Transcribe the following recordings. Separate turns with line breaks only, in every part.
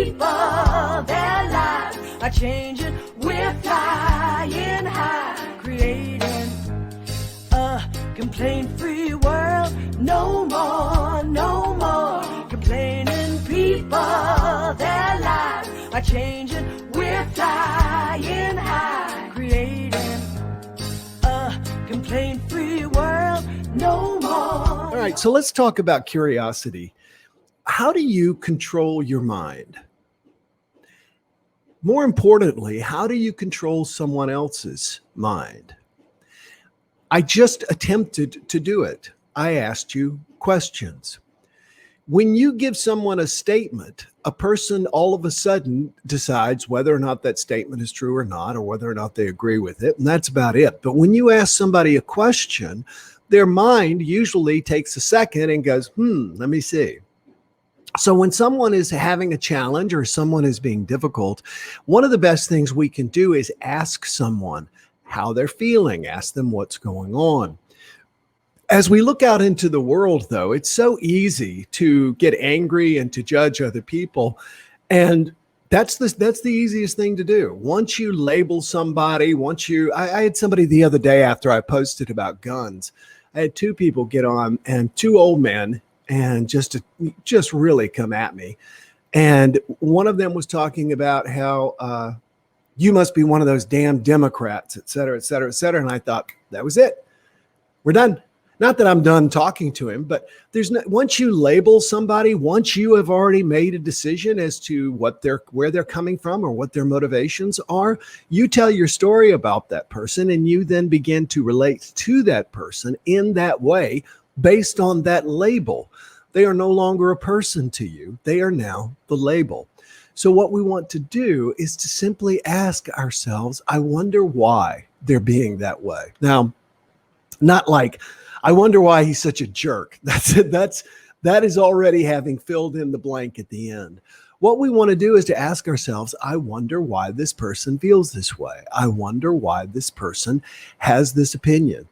people, their lives are changing. We're flying high, creating a complaint-free world. No more, no more complaining. People, their lives are changing. We're flying high, creating a complaint-free world. No more.
All right, so let's talk about curiosity. How do you control your mind? More importantly, how do you control someone else's mind? I just attempted to do it. I asked you questions. When you give someone a statement, a person all of a sudden decides whether or not that statement is true or not, or whether or not they agree with it, and that's about it. But when you ask somebody a question, their mind usually takes a second and goes, let me see. So when someone is having a challenge or someone is being difficult, one of the best things we can do is ask someone how they're feeling, ask them what's going on. As we look out into the world, though, it's so easy to get angry and to judge other people. And that's the easiest thing to do. Once you label somebody, I had somebody the other day after I posted about guns. I had two people get on, and two old men, and just really come at me. And one of them was talking about how you must be one of those damn Democrats, et cetera, et cetera, et cetera. And I thought, that was it. We're done. Not that I'm done talking to him, but once you label somebody, once you have already made a decision as to where they're coming from or what their motivations are, you tell your story about that person, and you then begin to relate to that person in that way based on that label. They are no longer a person to you. They are now the label. So what we want to do is to simply ask ourselves, I wonder why they're being that way. Now, not like, I wonder why he's such a jerk. That's it. That is already having filled in the blank at the end. What we want to do is to ask ourselves, I wonder why this person feels this way. I wonder why this person has this opinion.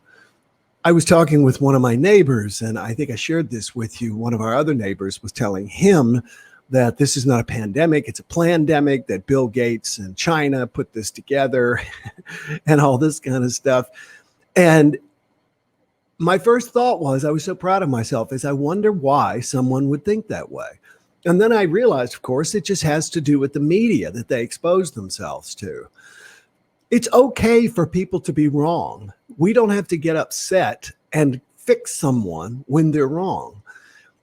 I was talking with one of my neighbors, and I think I shared this with you. One of our other neighbors was telling him that this is not a pandemic, it's a plandemic, that Bill Gates and China put this together and all this kind of stuff. And my first thought was, I was so proud of myself, is I wonder why someone would think that way. And then I realized, of course, it just has to do with the media that they expose themselves to. It's okay for people to be wrong. We don't have to get upset and fix someone when they're wrong.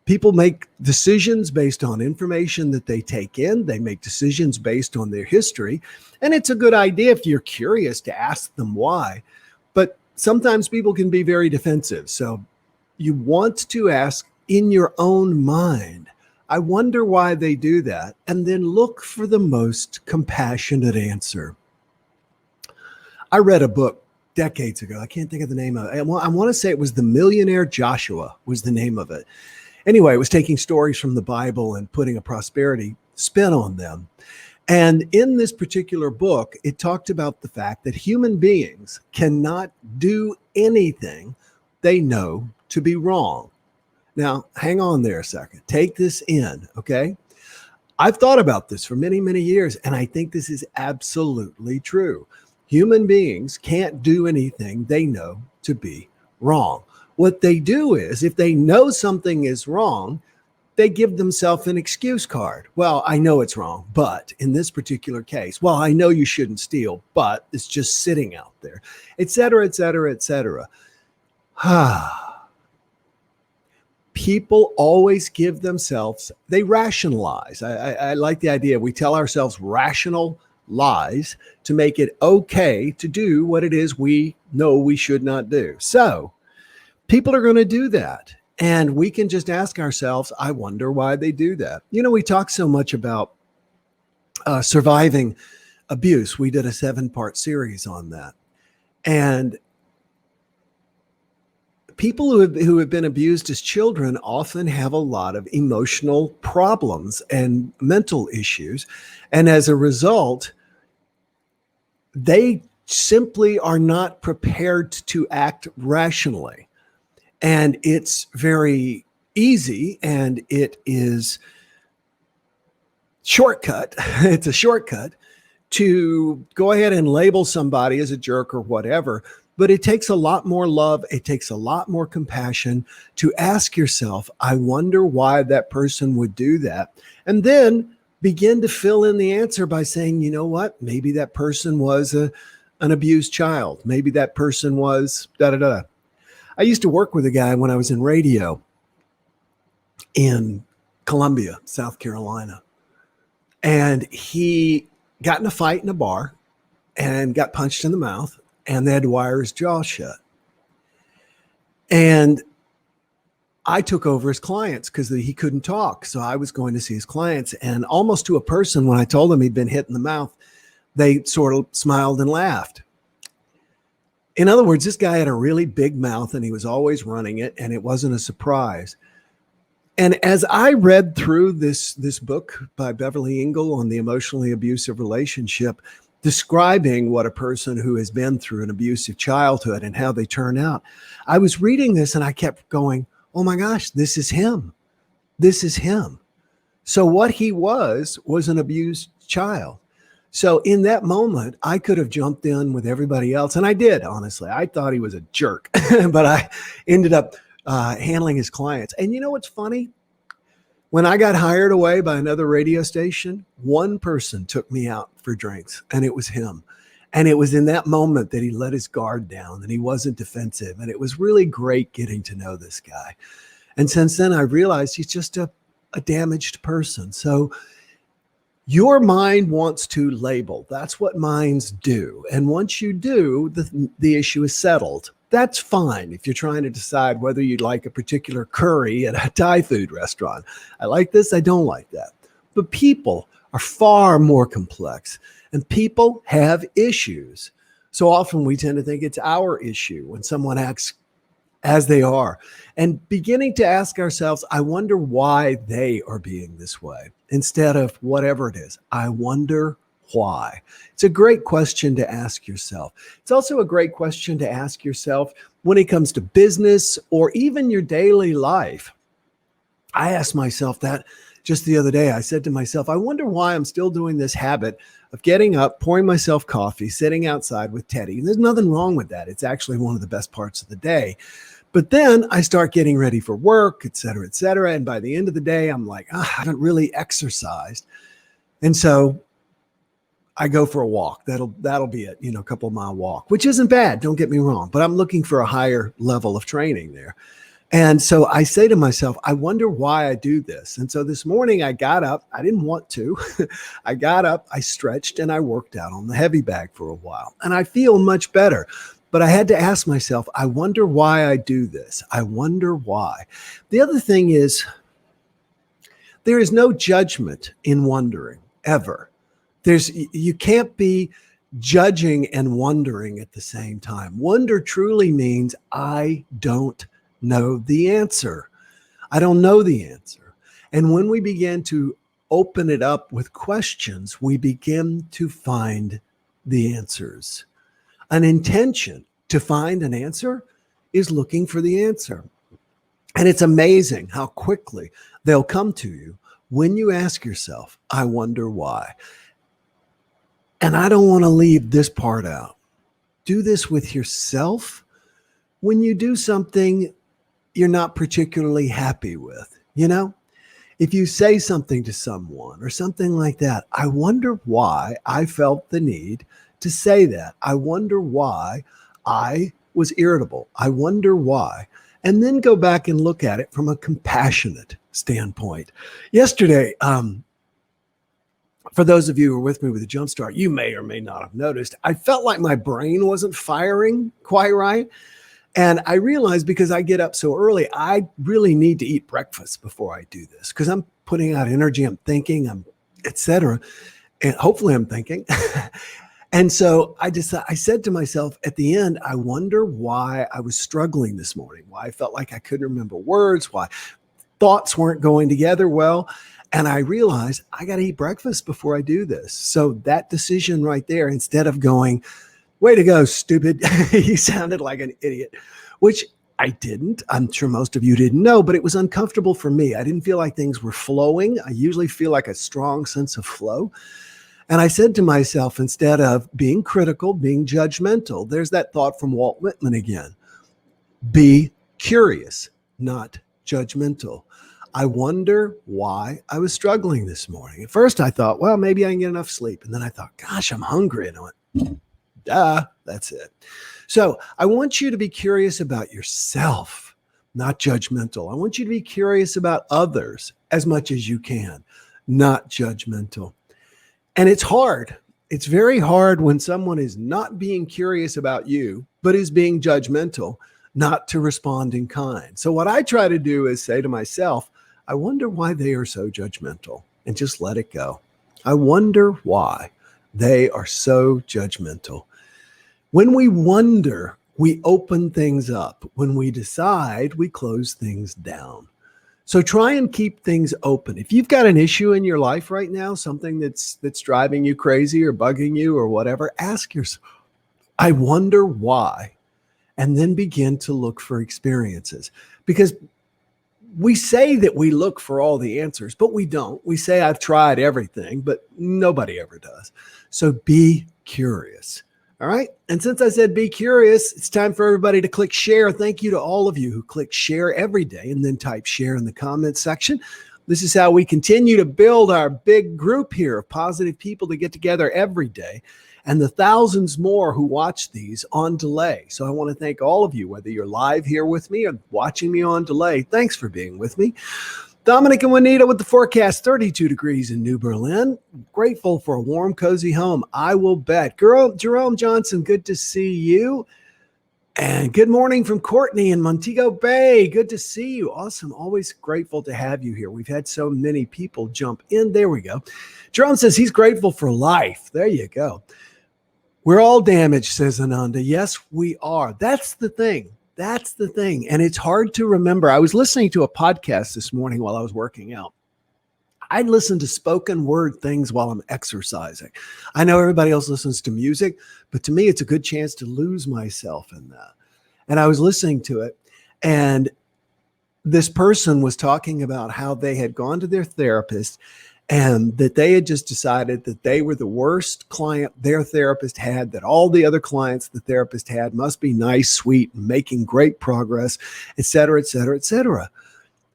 People make decisions based on information that they take in. They make decisions based on their history. And it's a good idea if you're curious to ask them why. But sometimes people can be very defensive. So you want to ask in your own mind, I wonder why they do that. And then look for the most compassionate answer. I read a book decades ago. I can't think of the name of it. I want to say it was The Millionaire Joshua was the name of it. Anyway, it was taking stories from the Bible and putting a prosperity spin on them. And in this particular book, it talked about the fact that human beings cannot do anything they know to be wrong. Now, hang on there a second. Take this in, okay? I've thought about this for many, many years, and I think this is absolutely true. Human beings can't do anything they know to be wrong. What they do is, if they know something is wrong, they give themselves an excuse card. Well, I know it's wrong, but in this particular case, well, I know you shouldn't steal, but it's just sitting out there, et cetera, et cetera, et cetera. People always give themselves, they rationalize. I like the idea. We tell ourselves rational lies to make it okay to do what it is we know we should not do. So people are going to do that. And we can just ask ourselves, I wonder why they do that. You know, we talk so much about surviving abuse. We did a 7-part series on that. And people who have been abused as children often have a lot of emotional problems and mental issues. And as a result, they simply are not prepared to act rationally. And it's very easy, and it is shortcut. It's a shortcut to go ahead and label somebody as a jerk or whatever. But it takes a lot more love. It takes a lot more compassion to ask yourself, I wonder why that person would do that. And then begin to fill in the answer by saying, you know what? Maybe that person was an abused child. Maybe that person was da da da. I used to work with a guy when I was in radio in Columbia, South Carolina. And he got in a fight in a bar and got punched in the mouth, and they had to wire his jaw shut. And I took over his clients because he couldn't talk. So I was going to see his clients, and almost to a person, when I told them he'd been hit in the mouth, they sort of smiled and laughed. In other words, this guy had a really big mouth and he was always running it, and it wasn't a surprise. And as I read through this book by Beverly Engel on the emotionally abusive relationship, describing what a person who has been through an abusive childhood and how they turn out, I was reading this and I kept going, oh my gosh, this is him. This is him. So what he was an abused child. So in that moment, I could have jumped in with everybody else. And I did, honestly. I thought he was a jerk, but I ended up handling his clients. And you know what's funny? When I got hired away by another radio station, one person took me out for drinks, and it was him. And it was in that moment that he let his guard down and he wasn't defensive. And it was really great getting to know this guy. And since then, I realized he's just a damaged person. So your mind wants to label. That's what minds do. And once you do, the issue is settled. That's fine if you're trying to decide whether you'd like a particular curry at a Thai food restaurant. I like this, I don't like that. But people are far more complex, and people have issues. So often we tend to think it's our issue when someone acts as they are, and beginning to ask ourselves, I wonder why they are being this way, instead of whatever it is. I wonder why. It's a great question to ask yourself. It's also a great question to ask yourself when it comes to business or even your daily life. I asked myself that just the other day. I said to myself, I wonder why I'm still doing this habit of getting up, pouring myself coffee, sitting outside with Teddy. And there's nothing wrong with that. It's actually one of the best parts of the day. But then I start getting ready for work, et cetera, et cetera. And by the end of the day, I'm like, I haven't really exercised. And so I go for a walk. That'll be it, a couple of mile walk, which isn't bad. Don't get me wrong, but I'm looking for a higher level of training there. And so I say to myself, I wonder why I do this. And so this morning I got up. I didn't want to. I got up, I stretched, and I worked out on the heavy bag for a while. And I feel much better. But I had to ask myself, I wonder why I do this. I wonder why. The other thing is, there is no judgment in wondering, ever. You can't be judging and wondering at the same time. Wonder truly means I don't know the answer. I don't know the answer. And when we begin to open it up with questions, we begin to find the answers. An intention to find an answer is looking for the answer. And it's amazing how quickly they'll come to you when you ask yourself, I wonder why. And I don't want to leave this part out. Do this with yourself when you do something you're not particularly happy with. If you say something to someone or something like that, I wonder why I felt the need to say that. I wonder why I was irritable. I wonder why. And then go back and look at it from a compassionate standpoint. Yesterday, for those of you who were with me with the Jumpstart, you may or may not have noticed, I felt like my brain wasn't firing quite right. And I realized because I get up so early, I really need to eat breakfast before I do this because I'm putting out energy, I'm thinking, et cetera. And hopefully I'm thinking. And so I said to myself at the end, I wonder why I was struggling this morning, why I felt like I couldn't remember words, why thoughts weren't going together well. And I realized I got to eat breakfast before I do this. So that decision right there, instead of going, way to go, stupid, you sounded like an idiot, which I didn't. I'm sure most of you didn't know, but it was uncomfortable for me. I didn't feel like things were flowing. I usually feel like a strong sense of flow. And I said to myself, instead of being critical, being judgmental, there's that thought from Walt Whitman again. Be curious, not judgmental. I wonder why I was struggling this morning. At first I thought, well, maybe I can get enough sleep. And then I thought, gosh, I'm hungry. And I went, duh, that's it. So I want you to be curious about yourself, not judgmental. I want you to be curious about others as much as you can, not judgmental. And it's hard. It's very hard when someone is not being curious about you, but is being judgmental, not to respond in kind. So what I try to do is say to myself, I wonder why they are so judgmental, and just let it go. I wonder why they are so judgmental. When we wonder, we open things up. When we decide, we close things down. So try and keep things open. If you've got an issue in your life right now, something that's driving you crazy or bugging you or whatever, ask yourself, I wonder why, and then begin to look for experiences. Because we say that we look for all the answers, but we don't. We say, I've tried everything, but nobody ever does. So be curious. All right. And since I said be curious, it's time for everybody to click share. Thank you to all of you who click share every day and then type share in the comments section. This is how we continue to build our big group here of positive people to get together every day, and the thousands more who watch these on delay. So I want to thank all of you, whether you're live here with me or watching me on delay. Thanks for being with me. Dominic and Juanita with the forecast, 32 degrees in New Berlin. Grateful for a warm, cozy home, I will bet. Girl, Jerome Johnson, good to see you. And good morning from Courtney in Montego Bay. Good to see you. Awesome. Always grateful to have you here. We've had so many people jump in. There we go. Jerome says he's grateful for life. There you go. We're all damaged, says Ananda. Yes, we are. That's the thing. That's the thing. And it's hard to remember. I was listening to a podcast this morning while I was working out. I listen to spoken word things while I'm exercising. I know everybody else listens to music, but to me, it's a good chance to lose myself in that. And I was listening to it, and this person was talking about how they had gone to their therapist and that they had just decided that they were the worst client their therapist had, that all the other clients the therapist had must be nice, sweet, and making great progress, et cetera, et cetera, et cetera.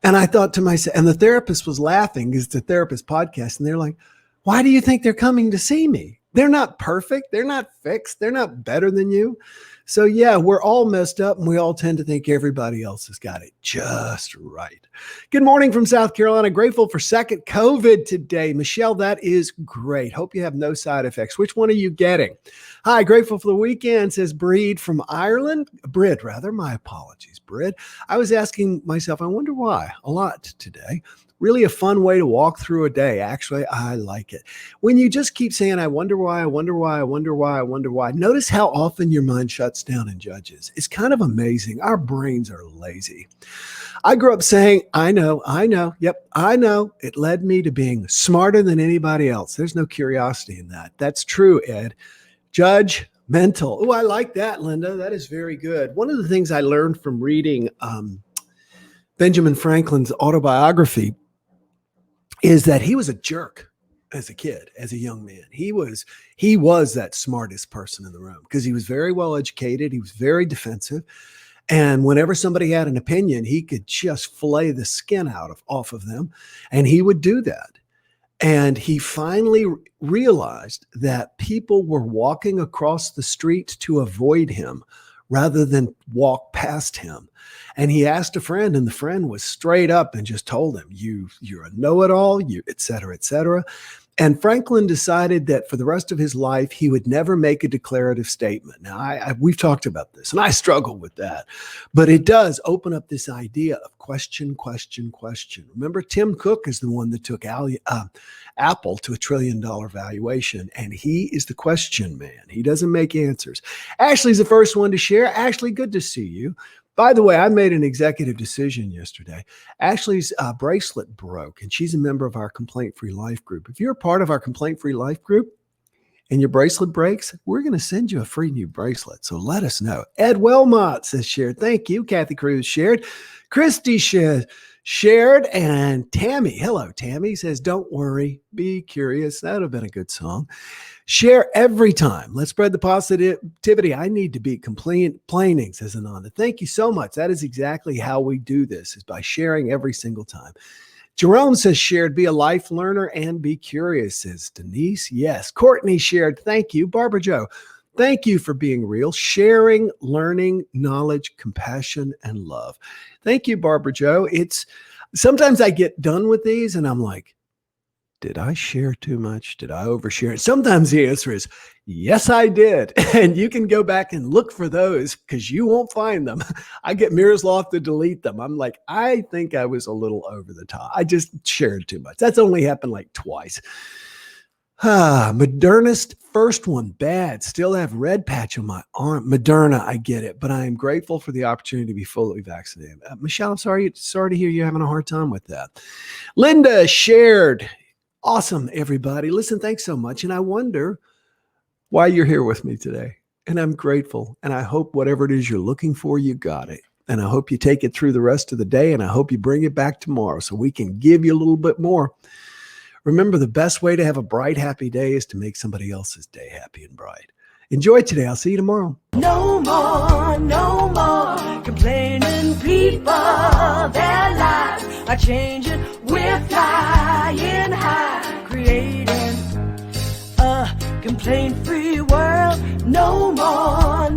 And I thought to myself, and the therapist was laughing because it's a therapist podcast, and they're like, why do you think they're coming to see me? They're not perfect. They're not fixed. They're not better than you. So yeah, we're all messed up, and we all tend to think everybody else has got it just right. Good morning from South Carolina. Grateful for second COVID today. Michelle, that is great. Hope you have no side effects. Which one are you getting? Hi, grateful for the weekend, says Breed from Ireland. Brid, rather. My apologies, Brid. I was asking myself, I wonder why a lot today. Really a fun way to walk through a day. Actually, I like it. When you just keep saying, I wonder why, I wonder why, I wonder why, I wonder why. Notice how often your mind shuts down and judges. It's kind of amazing. Our brains are lazy. I grew up saying, I know. Yep, I know. It led me to being smarter than anybody else. There's no curiosity in that. That's true, Ed. Judgmental. Oh, I like that, Linda. That is very good. One of the things I learned from reading Benjamin Franklin's autobiography is that he was a jerk as a kid, as a young man. He was that smartest person in the room because he was very well educated. He was very defensive. And whenever somebody had an opinion, he could just fillet the skin off of them. And he would do that. And he finally realized that people were walking across the street to avoid him rather than walk past him. And he asked a friend, and the friend was straight up and just told him, you're a know-it-all, et cetera, et cetera. And Franklin decided that for the rest of his life, he would never make a declarative statement. Now, we've talked about this, and I struggle with that. But it does open up this idea of question, question, question. Remember, Tim Cook is the one that took Apple to $1 trillion valuation, and he is the question man. He doesn't make answers. Ashley's the first one to share. Ashley, good to see you. By the way, I made an executive decision yesterday. Ashley's bracelet broke, and she's a member of our Complaint-Free Life group. If you're a part of our Complaint-Free Life group, and your bracelet breaks, we're going to send you a free new bracelet. So let us know. Ed Wilmot says shared. Thank you. Kathy Cruz shared. Christy shared. And Tammy, hello, Tammy, says, don't worry, be curious. That would have been a good song. Share every time. Let's spread the positivity. I need to be complaining, says Ananda. Thank you so much. That is exactly how we do this, is by sharing every single time. Jerome says shared, be a life learner and be curious, says Denise. Yes. Courtney shared. Thank you. Barbara Joe, thank you for being real, sharing, learning, knowledge, compassion, and love. Thank you, Barbara Joe. Sometimes I get done with these and I'm like, did I share too much? Did I overshare? Sometimes the answer is, yes, I did. And you can go back and look for those because you won't find them. I get Miroslav to delete them. I'm like, I think I was a little over the top. I just shared too much. That's only happened like twice. Modernist, first one, bad. Still have red patch on my arm. Moderna, I get it, but I am grateful for the opportunity to be fully vaccinated. Michelle, I'm sorry to hear you're having a hard time with that. Linda shared. Awesome, everybody. Listen, thanks so much. And I wonder why you're here with me today. And I'm grateful. And I hope whatever it is you're looking for, you got it. And I hope you take it through the rest of the day. And I hope you bring it back tomorrow so we can give you a little bit more. Remember, the best way to have a bright, happy day is to make somebody else's day happy and bright. Enjoy today. I'll see you tomorrow.
No more complaining people. Their lives are changing. We're flying high, creating a complaint-free world. No more